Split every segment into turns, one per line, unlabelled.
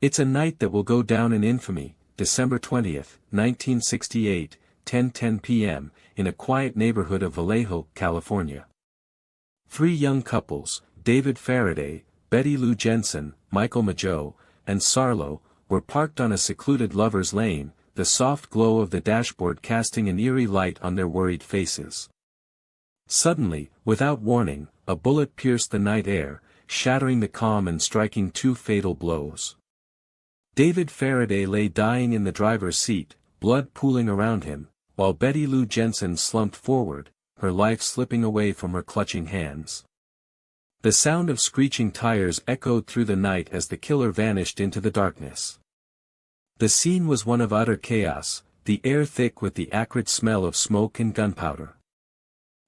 It's a night that will go down in infamy, December 20th, 1968, 10:10 p.m., in a quiet neighborhood of Vallejo, California. Three young couples, David Faraday, Betty Lou Jensen, Michael Mageau, and Sarlo, were parked on a secluded lover's lane, the soft glow of the dashboard casting an eerie light on their worried faces. Suddenly, without warning, a bullet pierced the night air, shattering the calm and striking two fatal blows. David Faraday lay dying in the driver's seat, blood pooling around him, while Betty Lou Jensen slumped forward, her life slipping away from her clutching hands. The sound of screeching tires echoed through the night as the killer vanished into the darkness. The scene was one of utter chaos, the air thick with the acrid smell of smoke and gunpowder.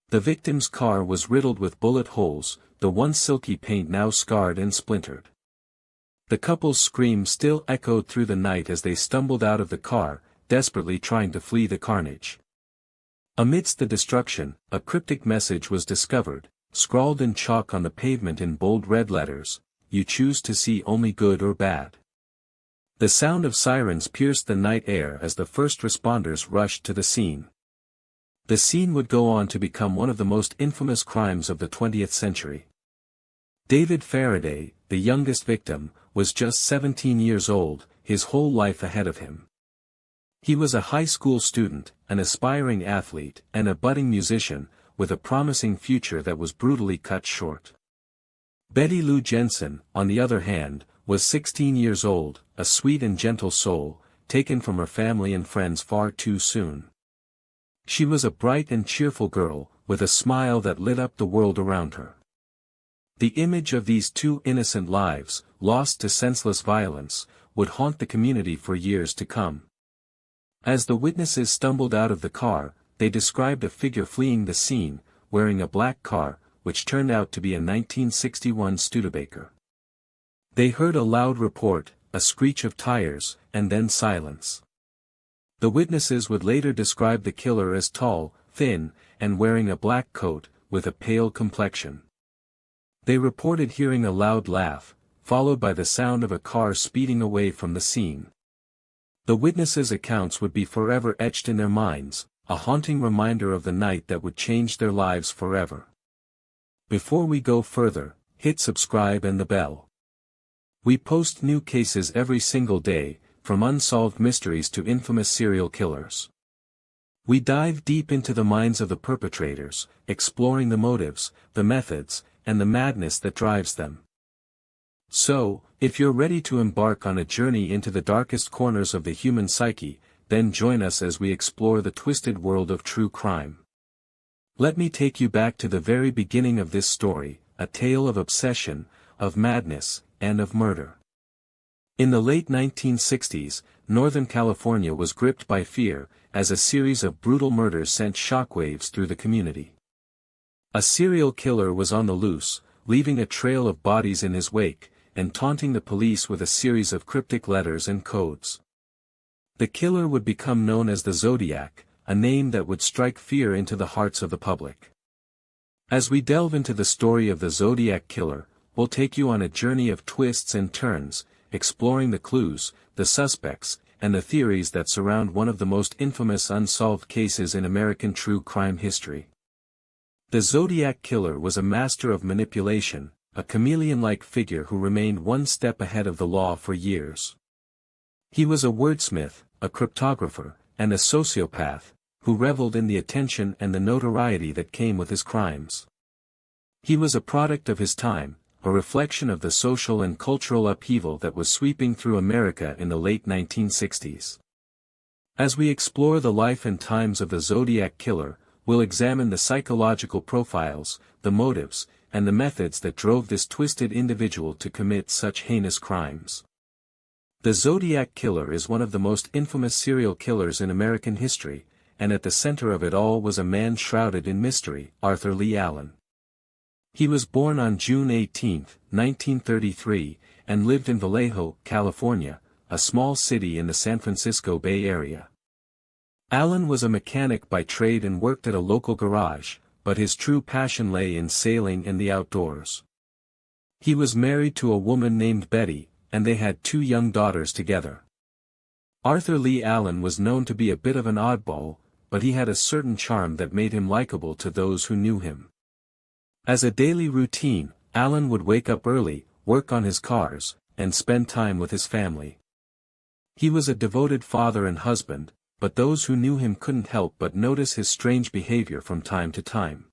The victim's car was riddled with bullet holes, the once silky paint now scarred and splintered. The couple's screams still echoed through the night as they stumbled out of the car, desperately trying to flee the carnage. Amidst the destruction, a cryptic message was discovered, scrawled in chalk on the pavement in bold red letters: "You choose to see only good or bad." The sound of sirens pierced the night air as the first responders rushed to the scene. The scene would go on to become one of the most infamous crimes of the 20th century. David Faraday, the youngest victim, was just 17 years old, his whole life ahead of him. He was a high school student, an aspiring athlete, and a budding musician, with a promising future that was brutally cut short. Betty Lou Jensen, on the other hand, was 16 years old, a sweet and gentle soul, taken from her family and friends far too soon. She was a bright and cheerful girl, with a smile that lit up the world around her. The image of these two innocent lives, lost to senseless violence, would haunt the community for years to come. As the witnesses stumbled out of the car, they described a figure fleeing the scene, wearing a black car, which turned out to be a 1961 Studebaker. They heard a loud report, a screech of tires, and then silence. The witnesses would later describe the killer as tall, thin, and wearing a black coat, with a pale complexion. They reported hearing a loud laugh, followed by the sound of a car speeding away from the scene. The witnesses' accounts would be forever etched in their minds, a haunting reminder of the night that would change their lives forever. Before we go further, hit subscribe and the bell. We post new cases every single day, from unsolved mysteries to infamous serial killers. We dive deep into the minds of the perpetrators, exploring the motives, the methods, and the madness that drives them. So, if you're ready to embark on a journey into the darkest corners of the human psyche, then join us as we explore the twisted world of true crime. Let me take you back to the very beginning of this story, a tale of obsession, of madness, and of murder. In the late 1960s, Northern California was gripped by fear, as a series of brutal murders sent shockwaves through the community. A serial killer was on the loose, leaving a trail of bodies in his wake, and taunting the police with a series of cryptic letters and codes. The killer would become known as the Zodiac, a name that would strike fear into the hearts of the public. As we delve into the story of the Zodiac Killer, we'll take you on a journey of twists and turns, exploring the clues, the suspects, and the theories that surround one of the most infamous unsolved cases in American true crime history. The Zodiac Killer was a master of manipulation, a chameleon-like figure who remained one step ahead of the law for years. He was a wordsmith, a cryptographer, and a sociopath, who reveled in the attention and the notoriety that came with his crimes. He was a product of his time, a reflection of the social and cultural upheaval that was sweeping through America in the late 1960s. As we explore the life and times of the Zodiac Killer, we'll examine the psychological profiles, the motives, and the methods that drove this twisted individual to commit such heinous crimes. The Zodiac Killer is one of the most infamous serial killers in American history, and at the center of it all was a man shrouded in mystery, Arthur Lee Allen. He was born on June 18, 1933, and lived in Vallejo, California, a small city in the San Francisco Bay Area. Allen was a mechanic by trade and worked at a local garage, but his true passion lay in sailing and the outdoors. He was married to a woman named Betty, and they had 2 young daughters together. Arthur Lee Allen was known to be a bit of an oddball, but he had a certain charm that made him likable to those who knew him. As a daily routine, Allen would wake up early, work on his cars, and spend time with his family. He was a devoted father and husband, but those who knew him couldn't help but notice his strange behavior from time to time.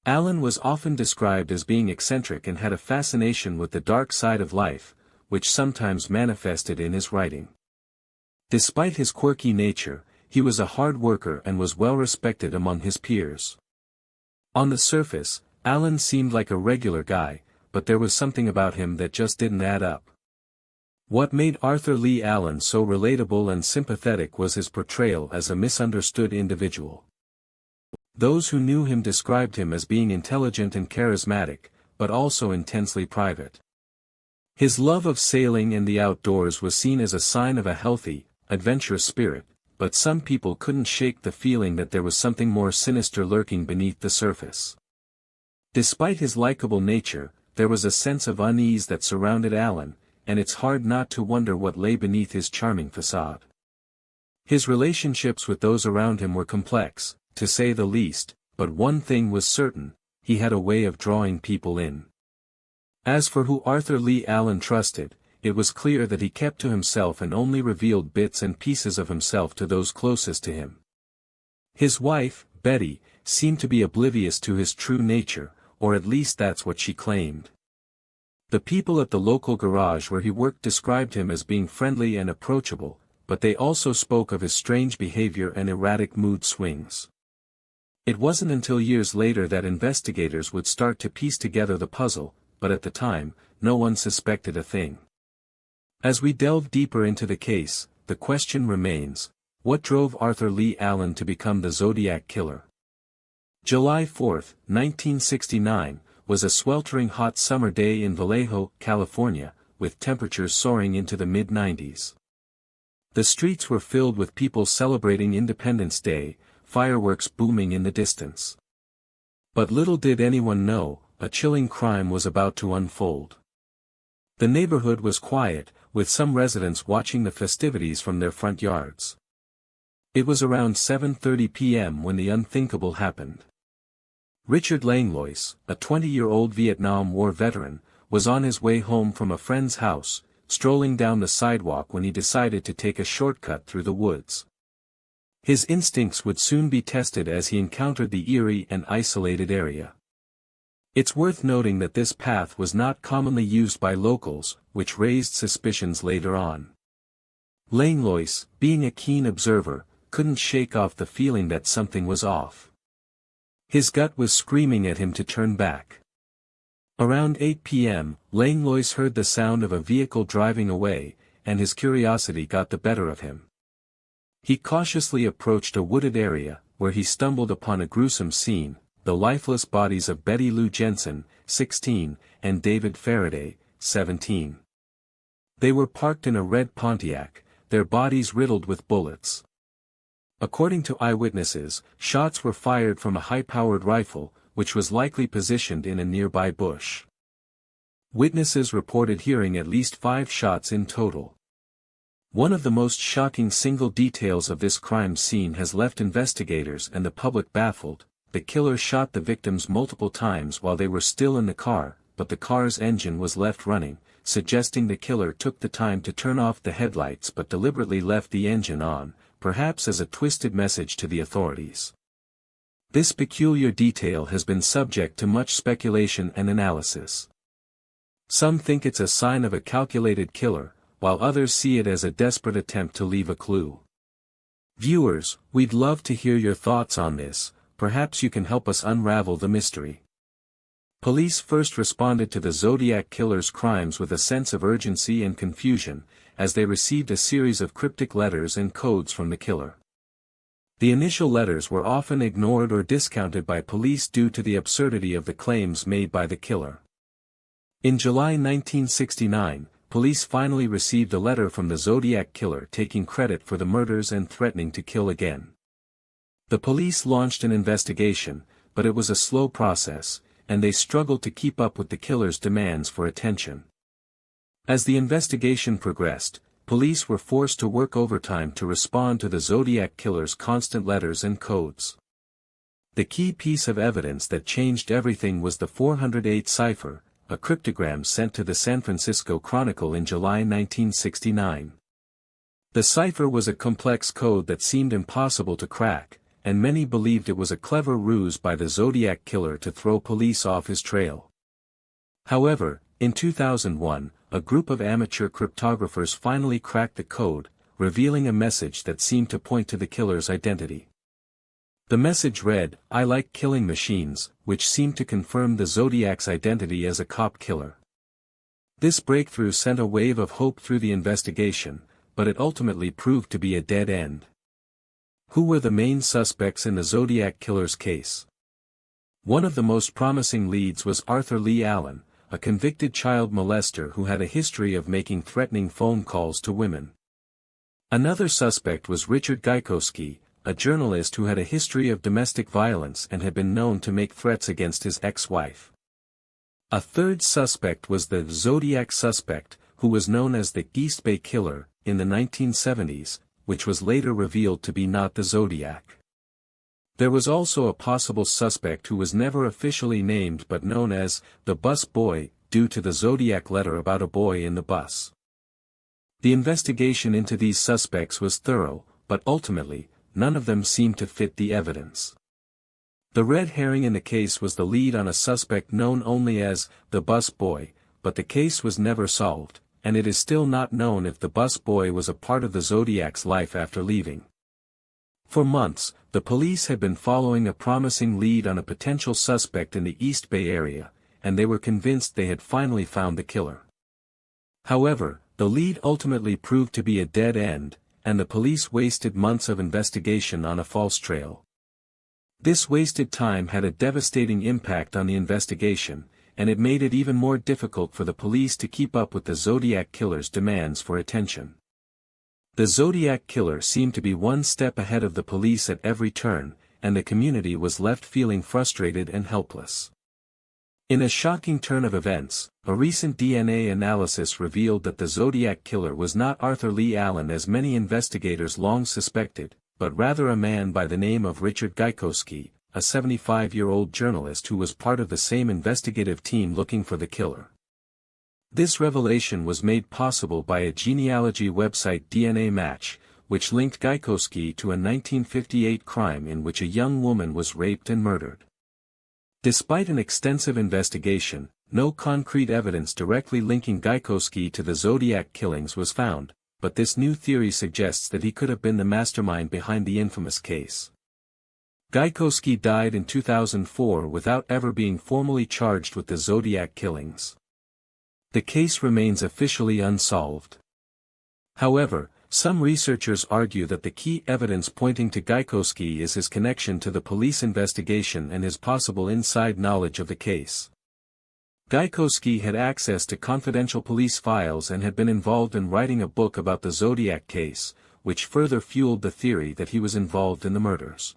Allen was often described as being eccentric and had a fascination with the dark side of life, which sometimes manifested in his writing. Despite his quirky nature, he was a hard worker and was well respected among his peers. On the surface, Allen seemed like a regular guy, but there was something about him that just didn't add up. What made Arthur Lee Allen so relatable and sympathetic was his portrayal as a misunderstood individual. Those who knew him described him as being intelligent and charismatic, but also intensely private. His love of sailing and the outdoors was seen as a sign of a healthy, adventurous spirit, but some people couldn't shake the feeling that there was something more sinister lurking beneath the surface. Despite his likable nature, there was a sense of unease that surrounded Allen, and it's hard not to wonder what lay beneath his charming facade. His relationships with those around him were complex, to say the least, but one thing was certain: he had a way of drawing people in. As for who Arthur Lee Allen trusted, it was clear that he kept to himself and only revealed bits and pieces of himself to those closest to him. His wife, Betty, seemed to be oblivious to his true nature, or at least that's what she claimed. The people at the local garage where he worked described him as being friendly and approachable, but they also spoke of his strange behavior and erratic mood swings. It wasn't until years later that investigators would start to piece together the puzzle, but at the time, no one suspected a thing. As we delve deeper into the case, the question remains: what drove Arthur Lee Allen to become the Zodiac Killer? July 4, 1969, was a sweltering hot summer day in Vallejo, California, with temperatures soaring into the mid-90s. The streets were filled with people celebrating Independence Day, fireworks booming in the distance. But little did anyone know, a chilling crime was about to unfold. The neighborhood was quiet, with some residents watching the festivities from their front yards. It was around 7:30 p.m. when the unthinkable happened. Richard Langlois, a 20-year-old Vietnam War veteran, was on his way home from a friend's house, strolling down the sidewalk when he decided to take a shortcut through the woods. His instincts would soon be tested as he encountered the eerie and isolated area. It's worth noting that this path was not commonly used by locals, which raised suspicions later on. Langlois, being a keen observer, couldn't shake off the feeling that something was off. His gut was screaming at him to turn back. Around 8 p.m., Langlois heard the sound of a vehicle driving away, and his curiosity got the better of him. He cautiously approached a wooded area, where he stumbled upon a gruesome scene: the lifeless bodies of Betty Lou Jensen, 16, and David Faraday, 17. They were parked in a red Pontiac, their bodies riddled with bullets. According to eyewitnesses, shots were fired from a high-powered rifle, which was likely positioned in a nearby bush. Witnesses reported hearing at least 5 shots in total. One of the most shocking single details of this crime scene has left investigators and the public baffled: the killer shot the victims multiple times while they were still in the car, but the car's engine was left running, suggesting the killer took the time to turn off the headlights but deliberately left the engine on, perhaps as a twisted message to the authorities. This peculiar detail has been subject to much speculation and analysis. Some think it's a sign of a calculated killer, while others see it as a desperate attempt to leave a clue. Viewers, we'd love to hear your thoughts on this. Perhaps you can help us unravel the mystery. Police first responded to the Zodiac Killer's crimes with a sense of urgency and confusion, as they received a series of cryptic letters and codes from the killer. The initial letters were often ignored or discounted by police due to the absurdity of the claims made by the killer. In July 1969, police finally received a letter from the Zodiac Killer taking credit for the murders and threatening to kill again. The police launched an investigation, but it was a slow process, and they struggled to keep up with the killer's demands for attention. As the investigation progressed, police were forced to work overtime to respond to the Zodiac Killer's constant letters and codes. The key piece of evidence that changed everything was the 408 cipher, a cryptogram sent to the San Francisco Chronicle in July 1969. The cipher was a complex code that seemed impossible to crack, and many believed it was a clever ruse by the Zodiac Killer to throw police off his trail. However, in 2001, a group of amateur cryptographers finally cracked the code, revealing a message that seemed to point to the killer's identity. The message read, "I like killing machines," which seemed to confirm the Zodiac's identity as a cop killer. This breakthrough sent a wave of hope through the investigation, but it ultimately proved to be a dead end. Who were the main suspects in the Zodiac Killer's case? One of the most promising leads was Arthur Lee Allen, a convicted child molester who had a history of making threatening phone calls to women. Another suspect was Richard Gaikowski, a journalist who had a history of domestic violence and had been known to make threats against his ex-wife. A third suspect was the Zodiac suspect, who was known as the East Bay Killer, in the 1970s, which was later revealed to be not the Zodiac. There was also a possible suspect who was never officially named but known as the Bus Boy, due to the Zodiac letter about a boy in the bus. The investigation into these suspects was thorough, but ultimately, none of them seemed to fit the evidence. The red herring in the case was the lead on a suspect known only as the Bus Boy, but the case was never solved, and it is still not known if the Bus Boy was a part of the Zodiac's life after leaving. For months, the police had been following a promising lead on a potential suspect in the East Bay area, and they were convinced they had finally found the killer. However, the lead ultimately proved to be a dead end, and the police wasted months of investigation on a false trail. This wasted time had a devastating impact on the investigation, and it made it even more difficult for the police to keep up with the Zodiac Killer's demands for attention. The Zodiac Killer seemed to be one step ahead of the police at every turn, and the community was left feeling frustrated and helpless. In a shocking turn of events, a recent DNA analysis revealed that the Zodiac Killer was not Arthur Lee Allen as many investigators long suspected, but rather a man by the name of Richard Gaikowski, a 75-year-old journalist who was part of the same investigative team looking for the killer. This revelation was made possible by a genealogy website DNA Match, which linked Gaikowski to a 1958 crime in which a young woman was raped and murdered. Despite an extensive investigation, no concrete evidence directly linking Gaikowski to the Zodiac killings was found, but this new theory suggests that he could have been the mastermind behind the infamous case. Gaikowski died in 2004 without ever being formally charged with the Zodiac killings. The case remains officially unsolved. However, some researchers argue that the key evidence pointing to Gaikowski is his connection to the police investigation and his possible inside knowledge of the case. Gaikowski had access to confidential police files and had been involved in writing a book about the Zodiac case, which further fueled the theory that he was involved in the murders.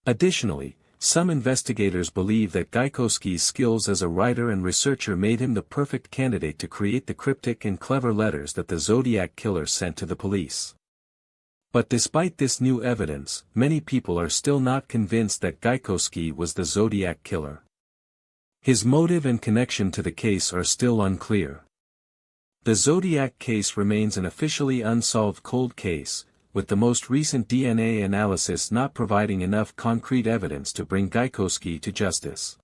Additionally, some investigators believe that Gaikowski's skills as a writer and researcher made him the perfect candidate to create the cryptic and clever letters that the Zodiac Killer sent to the police. But despite this new evidence, many people are still not convinced that Gaikowski was the Zodiac Killer. His motive and connection to the case are still unclear. The Zodiac case remains an officially unsolved cold case, with the most recent DNA analysis not providing enough concrete evidence to bring Gaikowski to justice.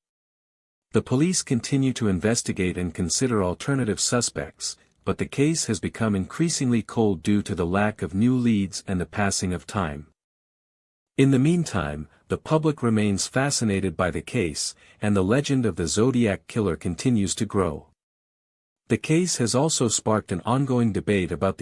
The police continue to investigate and consider alternative suspects, but the case has become increasingly cold due to the lack of new leads and the passing of time. In the meantime, the public remains fascinated by the case, and the legend of the Zodiac Killer continues to grow. The case has also sparked an ongoing debate about